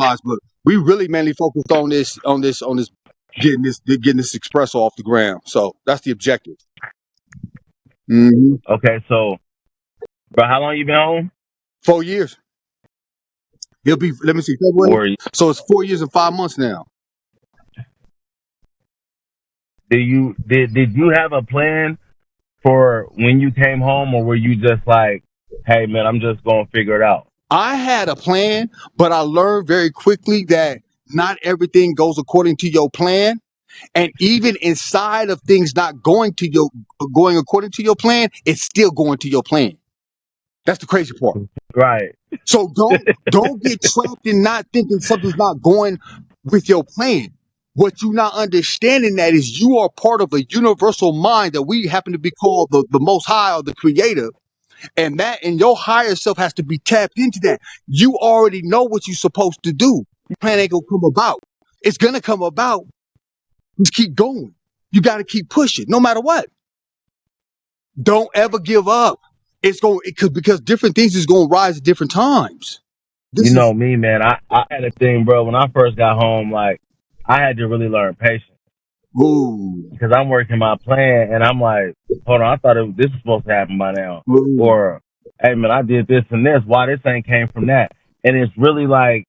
realize, but we really mainly focused on this getting this espresso off the ground. So that's the objective. hmm Okay, so bro, how long you been home? 4 years. It'll be, let me see, February. Or So it's 4 years and 5 months now. did you have a plan for when you came home, or were you just like, hey man, I'm just gonna figure it out? I had a plan, but I learned very quickly that not everything goes according to your plan. And even inside of things not going according to your plan, it's still going to your plan. That's the crazy part. Right. So don't get trapped in not thinking something's not going with your plan. What you not understanding that is you are part of a universal mind that we happen to be called the most high or the creator. And your higher self has to be tapped into that. You already know what you're supposed to do. Your plan ain't gonna come about. It's gonna come about. Just keep going. You gotta keep pushing, no matter what. Don't ever give up. It's going because different things is gonna rise at different times. You This know is me, man. I had a thing, bro. When I first got home, like I had to really learn patience ooh, because I'm working my plan, and I'm like, hold on, I thought this was supposed to happen by now, ooh, or hey man, I did this and this. Why this ain't came from that? And it's really like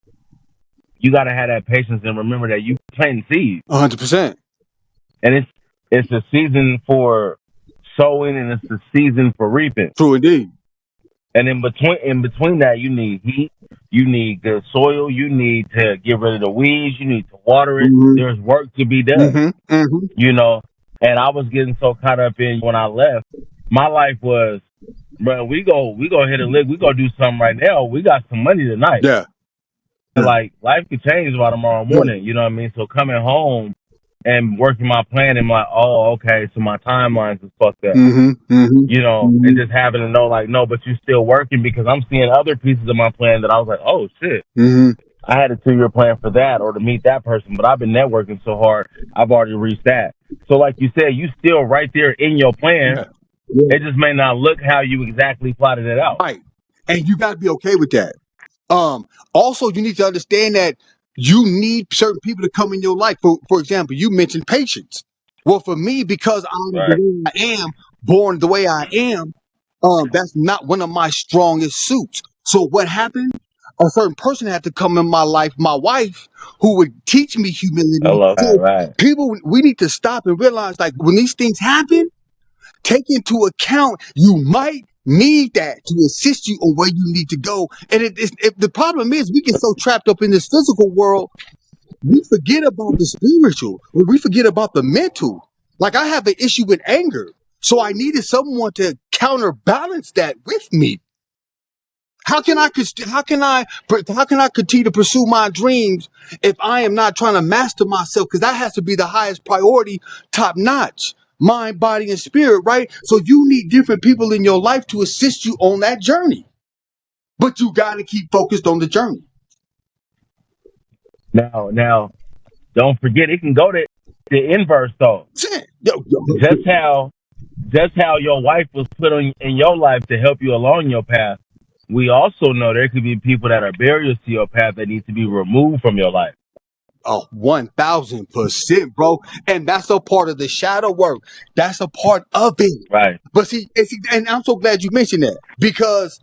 you got to have that patience and remember that you planting seeds, 100%. and it's a season for sowing and it's a season for reaping. True indeed. And in between that, you need heat, you need good soil, you need to get rid of the weeds, you need to water it. hmm There's work to be done, hmm hmm you know. And I was getting so caught up in when I left. My life was, bro, we go hit a lick, we go do something right now. We got some money tonight. Yeah. And Yeah. like life could change by tomorrow Yeah. morning, you know what I mean? So coming home and working my plan, and like, oh, okay, so my timelines is fucked up, hmm hmm you know, hmm and just having to know, like, no, but you're still working because I'm seeing other pieces of my plan that I was like, oh shit, hmm I had a 2 year plan for that or to meet that person, but I've been networking so hard, I've already reached that. So, like you said, you still right there in your plan. Yeah. Yeah. It just may not look how you exactly plotted it out. Right. And you got to be okay with that. Also, you need to understand that you need certain people to come in your life. For example, you mentioned patience. Well, for me, because I'm the Right. way I am, born the way I am, that's not one of my strongest suits. So what happened? A certain person had to come in my life, my wife, who would teach me I humility. love that. So Right. people, we need to stop and realize, like, when these things happen, take into account you might need that to assist you on where you need to go. And the problem is we get so trapped up in this physical world, we forget about the spiritual, or we forget about the mental. Like I have an issue with anger, so I needed someone to counterbalance that with me. How can I continue to pursue my dreams if I am not trying to master myself? Because that has to be the highest priority, top notch, mind, body, and spirit, right? So you need different people in your life to assist you on that journey, but you got to keep focused on the journey. Now, don't forget it can go to the inverse though. Shit. Yo. Just how just how your wife was put on in your life to help you along your path. We also know there could be people that are barriers to your path that need to be removed from your life. Oh, 1000%, bro. And that's a part of the shadow work. That's a part of it. Right. But and I'm so glad you mentioned that because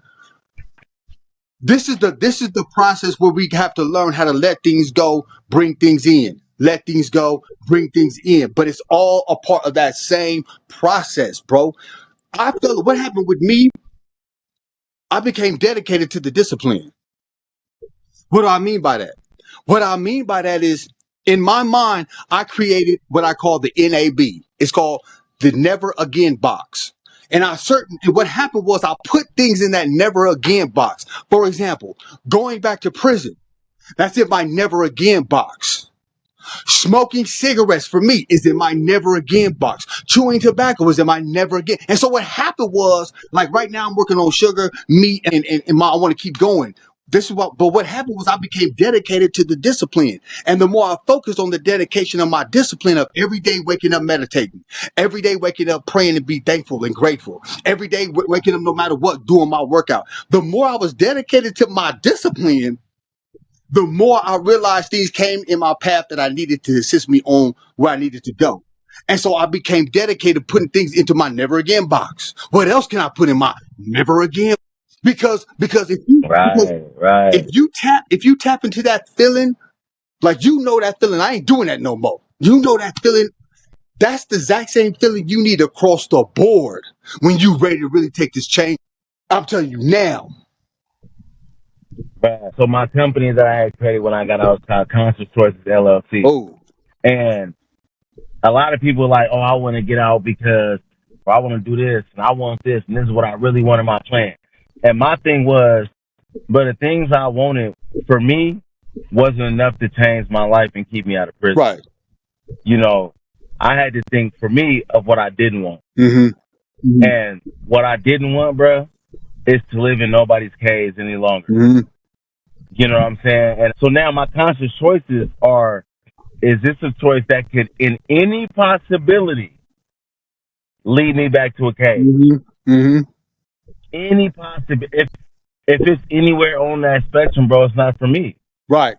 this is the process where we have to learn how to let things go, bring things in. Let things go, bring things in. But it's all a part of that same process, bro. I feel what happened with me, I became dedicated to the discipline. What do I mean by that? What I mean by that is in my mind, I created what I call the NAB. It's called the never again box. And what happened was I put things in that never again box. For example, going back to prison, that's in my never again box. Smoking cigarettes for me is in my never again box. Chewing tobacco is in my never again. And so what happened was, like right now I'm working on sugar, meat, and I want to keep going. But what happened was I became dedicated to the discipline. And the more I focused on the dedication of my discipline of every day waking up meditating, every day waking up praying and be thankful and grateful, every day waking up no matter what, doing my workout. The more I was dedicated to my discipline, the more I realized things came in my path that I needed to assist me on where I needed to go. And so I became dedicated putting things into my never again box. What else can I put in my never again? Because Right, right. if you tap into that feeling, like you know that feeling, I ain't doing that no more. You know that feeling, that's the exact same feeling you need across the board when you ready to really take this change. I'm telling you now. Right. So my company that I had created when I got out was called Conscious Choices LLC. Oh, And a lot of people are like, oh, I want to get out because or I want to do this and I want this and this is what I really want in my plan. And my thing was, but the things I wanted for me wasn't enough to change my life and keep me out of prison. right. You know, I had to think for me of what I didn't want. Mm-hmm. And what I didn't want, bro, is to live in nobody's cage any longer. Mm-hmm. You know what I'm saying? And so now my conscious choices are, is this a choice that could, in any possibility, lead me back to a cage? Mm-hmm. Mm-hmm. Any possibility. If it's anywhere on that spectrum, bro, it's not for me. Right.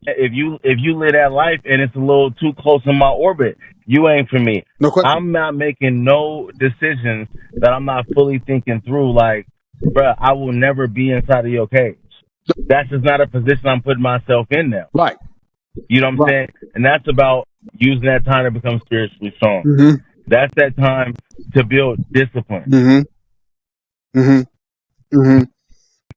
If you live that life and it's a little too close in my orbit, you ain't for me. No question. I'm not making no decisions that I'm not fully thinking through. Like, bro, I will never be inside of your cage. That's just not a position I'm putting myself in now. Right. You know what I'm Right. saying? And that's about using that time to become spiritually strong. Mm-hmm. That's that time to build discipline. Mm-hmm. Mm-hmm. Mm-hmm.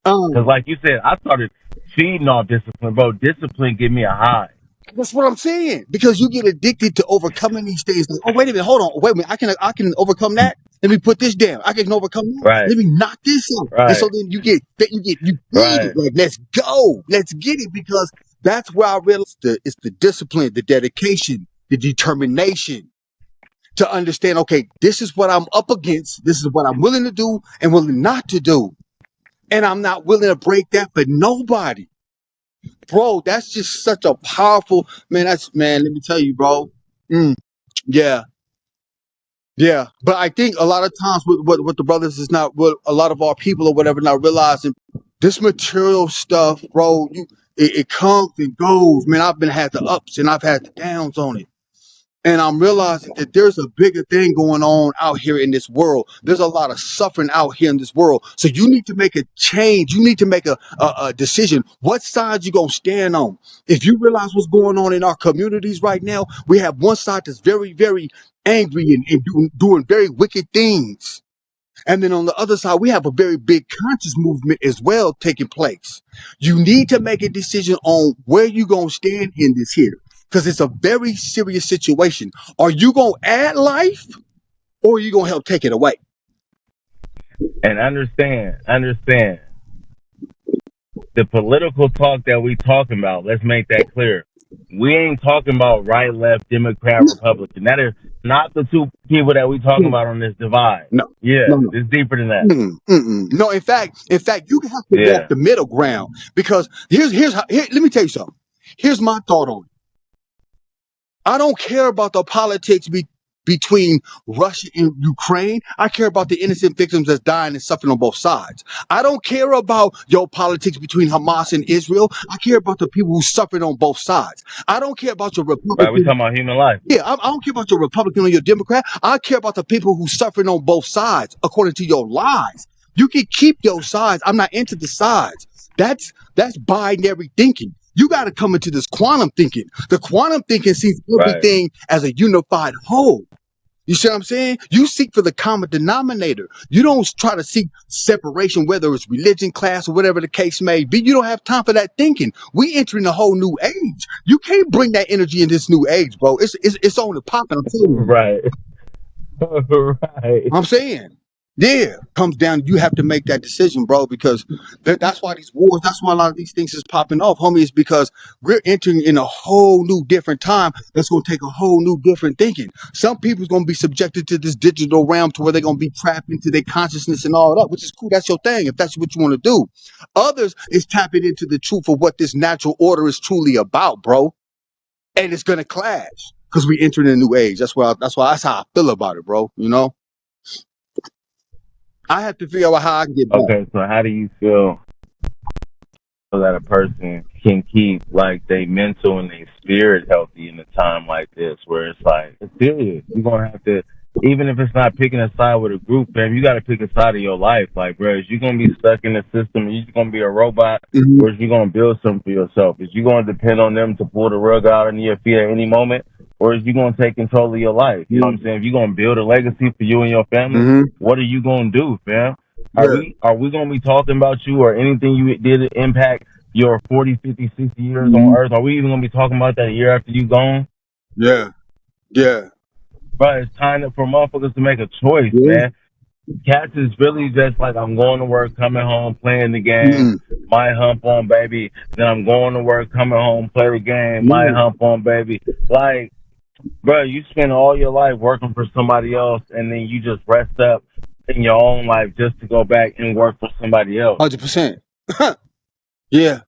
Because like you said, I started feeding off discipline, bro. Discipline give me a high. That's what I'm saying. Because you get addicted to overcoming these things. Like, oh, wait a minute, hold on. Wait a minute. I can overcome that. Let me put this down. I can overcome that. Right, Let me knock this out. And so right, then you feed right. it. Like, let's go. Let's get it. Because that's where I realized it's the discipline, the dedication, the determination to understand, okay, this is what I'm up against. This is what I'm willing to do and willing not to do. And I'm not willing to break that for nobody. Bro, that's just such a powerful man. Man, let me tell you, bro. Mm, yeah, yeah. But I think a lot of times what the brothers is not what a lot of our people or whatever not realizing this material stuff, bro. It comes and goes. Man, I've had the ups and I've had the downs on it. And I'm realizing that there's a bigger thing going on out here in this world. There's a lot of suffering out here in this world. So you need to make a change. You need to make a decision. What side you gonna stand on? If you realize what's going on in our communities right now, we have one side that's very, very angry and doing very wicked things. And then on the other side, we have a very big conscious movement as well taking place. You need to make a decision on where you going to stand in this here because it's a very serious situation. Are you going to add life or are you going to help take it away? And understand, the political talk that we talking about, let's make that clear. We ain't talking about right, left, Democrat, Republican. That is not the two people that we talking about on this divide. No, Yeah, no, no. it's deeper than that. No, in fact, you have to Yeah. walk the middle ground because let me tell you something. Here's my thought on it. I don't care about the politics between Russia and Ukraine. I care about the innocent victims that's dying and suffering on both sides. I don't care about your politics between Hamas and Israel. I care about the people who suffered on both sides. I don't care about your Right, we Republican. talking about human life. Yeah, I don't care about your Republican or your Democrat. I care about the people who suffering on both sides according to your lies. You can keep your sides. I'm not into the sides. That's binary thinking. You got to come into this quantum thinking. The quantum thinking sees Right. everything as a unified whole. You see what I'm saying? You seek for the common denominator. You don't try to seek separation, whether it's religion, class, or whatever the case may be. You don't have time for that thinking. We entering a whole new age. You can't bring that energy in this new age, bro. It's on the popping. I'm telling you. Right. Right. I'm saying, yeah, comes down. You have to make that decision, bro, because that's why these wars. That's why a lot of these things is popping off, homie. Is because we're entering in a whole new different time. That's gonna take a whole new different thinking. Some people's gonna be subjected to this digital realm to where they're gonna be trapped into their consciousness and all that, which is cool. That's your thing if that's what you want to do. Others is tapping into the truth of what this natural order is truly about, bro, and it's gonna clash because we entering a new age. That's how I feel about it, bro. You know. I have to figure out how I can get back. Okay, so how do you feel so that a person can keep like their mental and their spirit healthy in a time like this, where it's like it's serious. You're gonna have to, even if it's not picking a side with a group, fam, you got to pick a side of your life. Like, bro, is you gonna be stuck in the system? Is you gonna be a robot, Hmm. or is you gonna build something for yourself? Is you gonna depend on them to pull the rug out under your feet at any moment? Or is you gonna take control of your life? You know what I'm saying? If you're gonna build a legacy for you and your family, Hmm. what are you gonna do, fam? Yeah. Are we gonna be talking about you or anything you did to impact your 40, 50, 60 years on Hmm. earth? Are we even gonna be talking about that a year after you gone? Yeah. Yeah. Bro, it's time for motherfuckers to make a choice, Yeah. man. Cats is really just like I'm going to work, coming home, playing the game, Mm-mm. my hump on baby. Then I'm going to work, coming home, play the game, my Yeah. hump on baby. Like, bro, you spend all your life working for somebody else, and then you just rest up in your own life just to go back and work for somebody else. 100%. Yeah.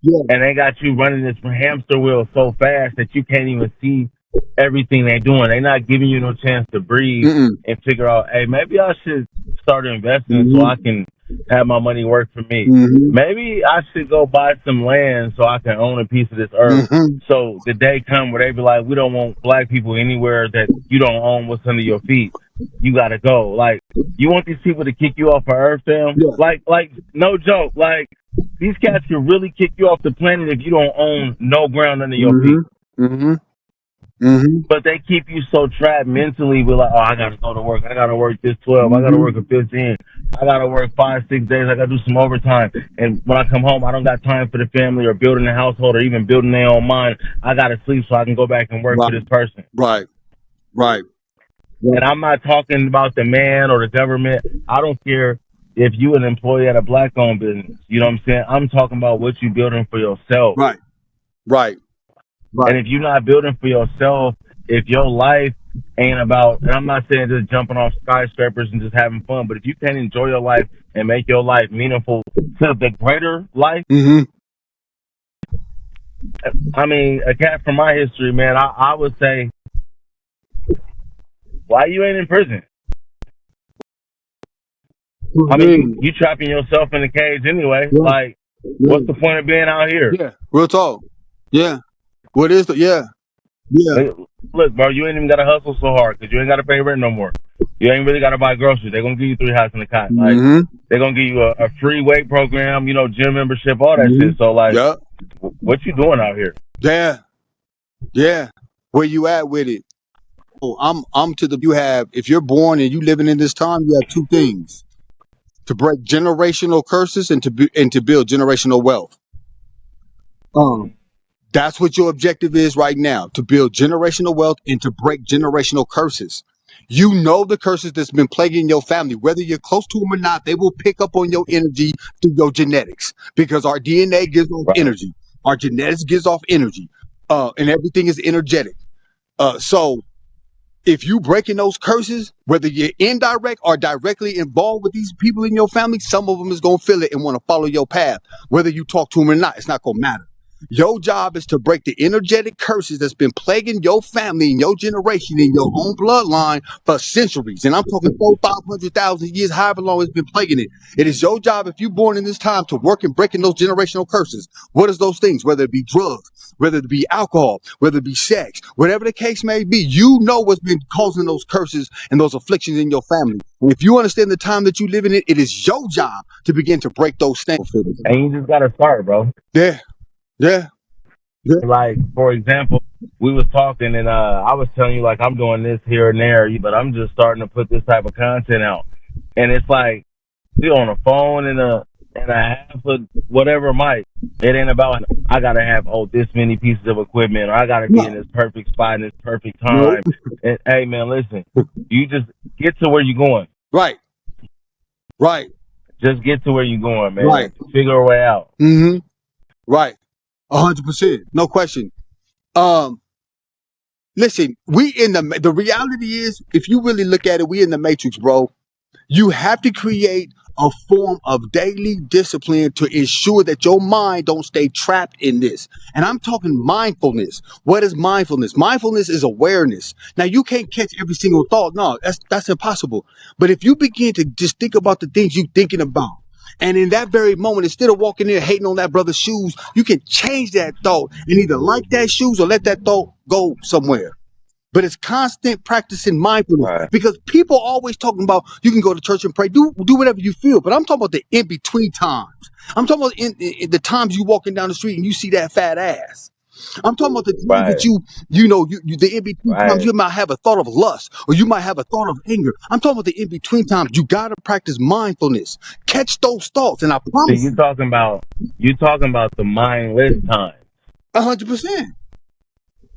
Yeah. And they got you running this hamster wheel so fast that you can't even see everything they're doing. They're not giving you no chance to breathe Mm-mm. and figure out, hey, maybe I should start investing so I Mm-hmm. can have my money work for me. Mm-hmm. Maybe I should go buy some land so I can own a piece of this earth. Mm-hmm. So the day come where they be like, we don't want black people anywhere that you don't own what's under your feet. You gotta go. Like, you want these people to kick you off of Earth, fam? Yeah. Like, no joke. Like, these cats can really kick you off the planet if you don't own no ground under your feet. Mm-hmm. Mm-hmm. Mm-hmm. But they keep you so trapped mentally with like, oh, I gotta go to work. I gotta work this 12. I gotta Mm-hmm. work a 15. I gotta work 5, 6 days. I gotta do some overtime. And when I come home, I don't got time for the family or building a household or even building their own mind. I gotta sleep so I can go back and work for Right. this person. Right. Right. And I'm not talking about the man or the government. I don't care if you an employee at a black owned business. You know what I'm saying? I'm talking about what you building for yourself. Right. Right. Right. And if you're not building for yourself, if your life ain't about, and I'm not saying just jumping off skyscrapers and just having fun, but if you can't enjoy your life and make your life meaningful to the greater life, Mm-hmm. I mean, a cat from my history, man, I would say, why you ain't in prison? I mean, you trapping yourself in a cage anyway. Yeah. Like, what's the point of being out here? Yeah. Real talk. Yeah. What is the yeah. Yeah. Look, bro, you ain't even got to hustle so hard because you ain't got to pay rent no more. You ain't really got to buy groceries. They're going to give you 3 houses in the cot. Like, Mm-hmm. they're going to give you a free weight program, you know, gym membership, all that Mm-hmm. shit. So, like, Yeah. what you doing out here? Yeah. Yeah. Where you at with it? Oh, I'm to the you have if you're born and you living in this time, you have two things. To break generational curses and to build generational wealth. That's what your objective is right now, to build generational wealth and to break generational curses. You know the curses that's been plaguing your family, whether you're close to them or not, they will pick up on your energy through your genetics because our DNA gives off Right. energy. Our genetics gives off energy. And everything is energetic. So if you breaking those curses, whether you're indirect or directly involved with these people in your family, some of them is going to feel it and want to follow your path. Whether you talk to them or not, it's not going to matter. Your job is to break the energetic curses that's been plaguing your family and your generation and your own bloodline for centuries. And I'm talking 400,000, 500,000 years, however long it's been plaguing it. It is your job, if you're born in this time, to work in breaking those generational curses. What is those things? Whether it be drugs, whether it be alcohol, whether it be sex, whatever the case may be, you know what's been causing those curses and those afflictions in your family. And if you understand the time that you live in it is your job to begin to break those things. And you just got to start, bro. Yeah, yeah, yeah. Like, for example, we was talking and I was telling you, like, I'm doing this here and there, but I'm just starting to put this type of content out. And it's like, we on a phone and a half of whatever mic. It ain't about I gotta have this many pieces of equipment or I gotta be in this perfect spot in this perfect time. And hey man, listen, you just get to where you're going. Right, right, Just get to where you're going, man. right. Figure a way out. Mm-hmm. Right. 100%. No question. Listen, we in the reality is, if you really look at it, we in the matrix, bro. You have to create a form of daily discipline to ensure that your mind don't stay trapped in this. And I'm talking mindfulness. What is mindfulness? Mindfulness is awareness. Now you can't catch every single thought. No, that's impossible. But if you begin to just think about the things you're thinking about And in that very moment, instead of walking there hating on that brother's shoes, you can change that thought and either like that shoes or let that thought go somewhere. But it's constant practicing mindfulness Right. because people always talking about you can go to church and pray, do whatever you feel. But I'm talking about the in between times. I'm talking about in the times you walking down the street and you see that fat ass. I'm talking about the times that Right. you the in between times Right. you might have a thought of lust or you might have a thought of anger. I'm talking about the in between times. You gotta practice mindfulness. Catch those thoughts, and I So promise you talking about the mindless time 100%.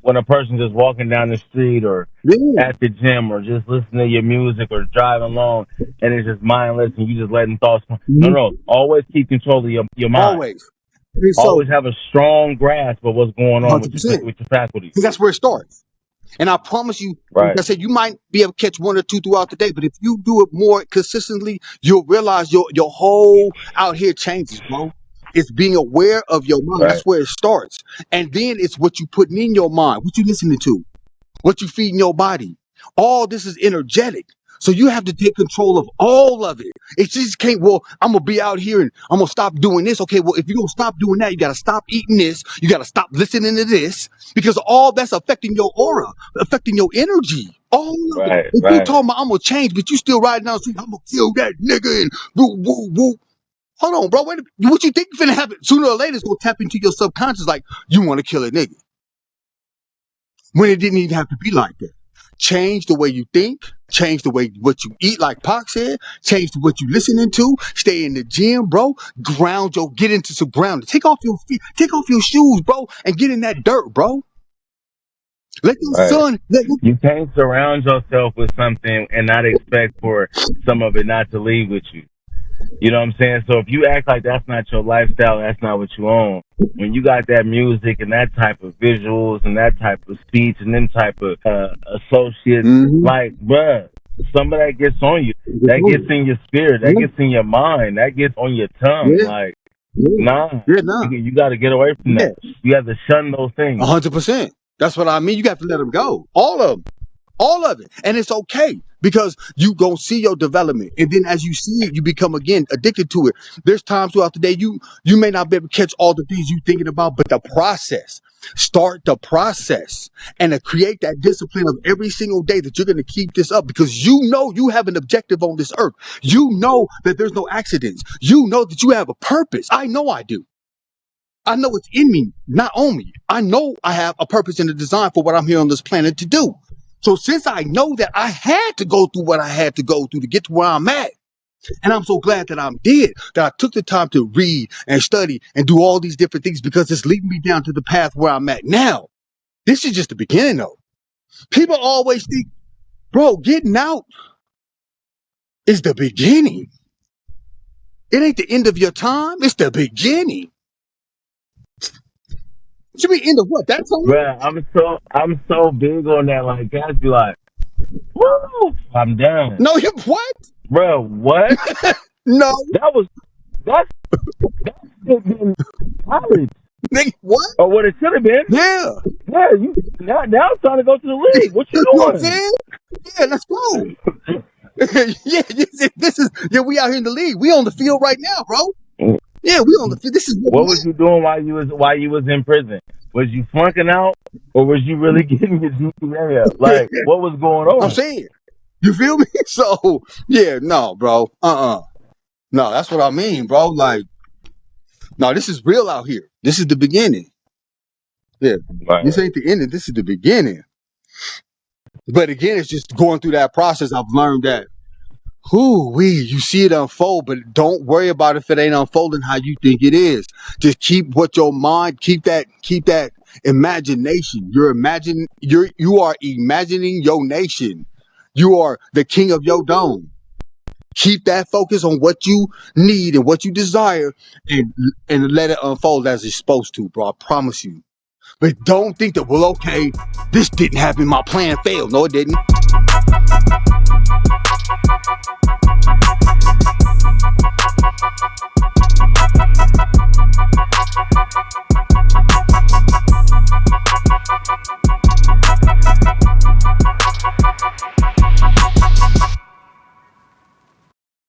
when a person just walking down the street or Yeah, at the gym or just listening to your music or driving along and it's just mindless and you just letting thoughts. No, mhm, no. Always keep control of your mind. always. And so Always have a strong grasp of what's going on with 100%, your faculties. because that's where it starts. And I promise you, like Right. I said, you might be able to catch one or two throughout the day, but if you do it more consistently, you'll realize your whole out here changes, bro. It's being aware of your mind. Right. That's where it starts. And then it's what you putting in your mind, what you listening to, what you feeding your body. All this is energetic. So you have to take control of all of it. It just can't, well, I'm going to be out here and I'm going to stop doing this. Okay, well, if you don't stop doing that, you got to stop eating this. You got to stop listening to this because all that's affecting your aura, affecting your energy. All of it. Right. If you Right. talking about I'm going to change, but you still riding down the street, I'm going to kill that nigga and woo, woo, woo. Hold on, bro. What you think finna happen? Sooner or later, it's going to tap into your subconscious like, you want to kill a nigga. When it didn't even have to be like that. Change the way you think, change the way what you eat, like Pac said, change what you listening to, stay in the gym, bro. Get into some grounding. Take off your feet, take off your shoes, bro, and get in that dirt, bro. Let the Right. sun, You can't surround yourself with something and not expect for some of it not to leave with you. You know what I'm saying? So if you act like that's not your lifestyle, that's not what you own. When you got that music and that type of visuals and that type of speech and them type of associates, like, bruh, some of that gets on you. That gets in your spirit. That gets in your mind. That gets on your tongue. Yeah. Like, yeah, nah. You got to get away from yeah, that. You have to shun those things. 100%. That's what I mean. You got to let them go. All of them. All of it. And it's okay because you gonna see your development. And then as you see it, you become again addicted to it. There's times throughout the day you may not be able to catch all the things you thinking about, but the process. Start the process and to create that discipline of every single day that you're gonna keep this up because you know you have an objective on this earth. You know that there's no accidents. You know that you have a purpose. I know I do. I know it's in me, not on me. I know I have a purpose and a design for what I'm here on this planet to do. So since I know that I had to go through what I had to go through to get to where I'm at, and I'm so glad that I did, that I took the time to read and study and do all these different things because it's leading me down to the path where I'm at now. This is just the beginning though. People always think, bro, getting out is the beginning. It ain't the end of your time. It's the beginning. What you mean end of what? That's all? Bruh, I'm so big on that. Like, guys be like, woo, I'm done. No, you what? Bruh, what? No, That's should been college. nigga, what? Or what it should have been. Yeah. Yeah, now I'm trying to go to the league. What you You know what I'm doing? saying? Yeah, let's go. Yeah, we out here in the league. We on the field right now, bro. Yeah, we on the field. This is What was you doing while you was in prison? Was you flunking out or was you really getting your GPA up? Like, what was going on? I'm saying. You feel me? So, yeah, no, bro. No, that's what I mean, bro. Like, no, this is real out here. This is the beginning. Yeah, Right. this ain't the ending. This is the beginning. But again, it's just going through that process. I've learned that, you see it unfold, but don't worry about if it ain't unfolding how you think it is. Just keep your mind, keep that imagination. You are imagining your nation. You are the king of your dome. Keep that focus on what you need and what you desire and let it unfold as it's supposed to, bro. I promise you. But don't think that, well, okay, this didn't happen. My plan failed. No, it didn't.